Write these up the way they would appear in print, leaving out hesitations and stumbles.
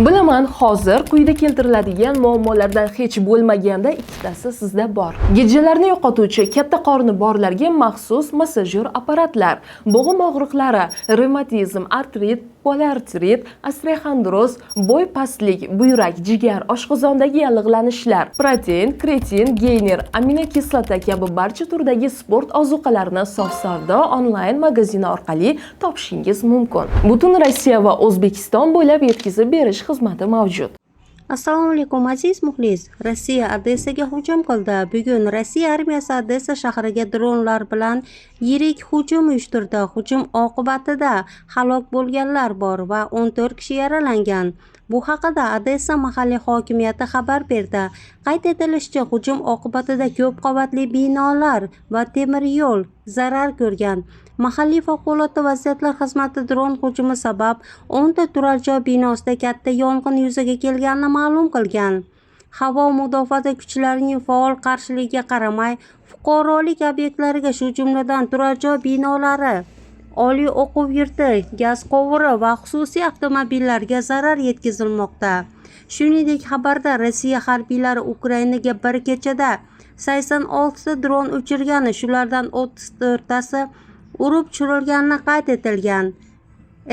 Bilaman, hozir quyida keltiriladigan muammolardan hech bo'lmaganda ikkitasi sizda bor. Gijjalarni yo'qotuvchi katta qorni borlarga maxsus massajyor apparatlar, bo'g'im og'riqlari, revmatizm, artrit, poliartrit, osteoxondroz, bo'y pastlik, buyrak, jigar, oshqozondagi yallig'lanishlar, protein, kreatin, geyner, aminokislota kabi barcha turdagi sport ozuqalarini sof savdo onlayn magazini orqali topishingiz mumkin. Butun Rossiya va O'zbekiston bo'ylab yetkazib berish xizmati mavjud. Assalomu alaykum aziz muxlis. Rossiya Odessaga hujum qildi. Bugun Rossiya armiyasi Odessa shahriga dronlar bilan yirik hujum uyushtirdi. Hujum oqibatida halok bo'lganlar bor va 14 kishi yaralangan. Bu haqida Odessa mahalliy hokimiyati xabar berdi. Qayd etilishicha, hujum oqibatida ko'p qavatli binolar va temir yo'l zarar ko'rgan. Mahalliy favqulodda vaziyatlar xizmati dron hujumi sabab 10 ta turar joy binosida katta yong'in yuzaga kelganini ma'lum qilgan. Havo mudofaati kuchlarining faol qarshiligiga qaramay, fuqarolik obyektlariga, shu jumladan turar joy binolari, oliy o'quv yurti, gaz quvuri va xususiy avtomobillarga zarar yetkazilmoqda. Shuningdek, xabarda Rossiya harbiylari Ukrainaga bir kechada 86 ta dron uchirgani, shulardan 34 tasi urib tushirilganini qayd etilgan.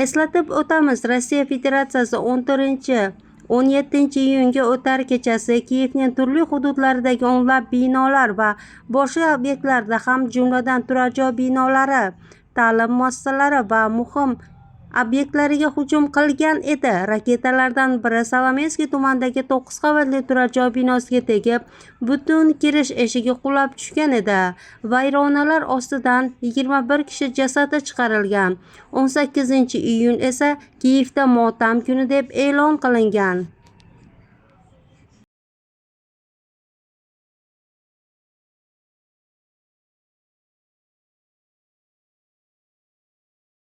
Eslatib o'tamiz, Rossiya Federatsiyasi 17-iyunga o'tar kechasi Kiyevning turli hududlaridagi o'nlab binolar va boshqa obyektlarda, ham jumladan turar joy binolari, ta'lim muassasalari va muhim obyektlariga hujum qilgan edi. Raketalardan biri Solomenskiy tumanidagi 9 qavatli turar joy binosiga tegib, butun kirish eshigi qulab tushgan edi. Vayronalar ostidan 21 kishi jasadi chiqarilgan. 18-iyun esa Kiyevda motam kuni deb e'lon qilingan.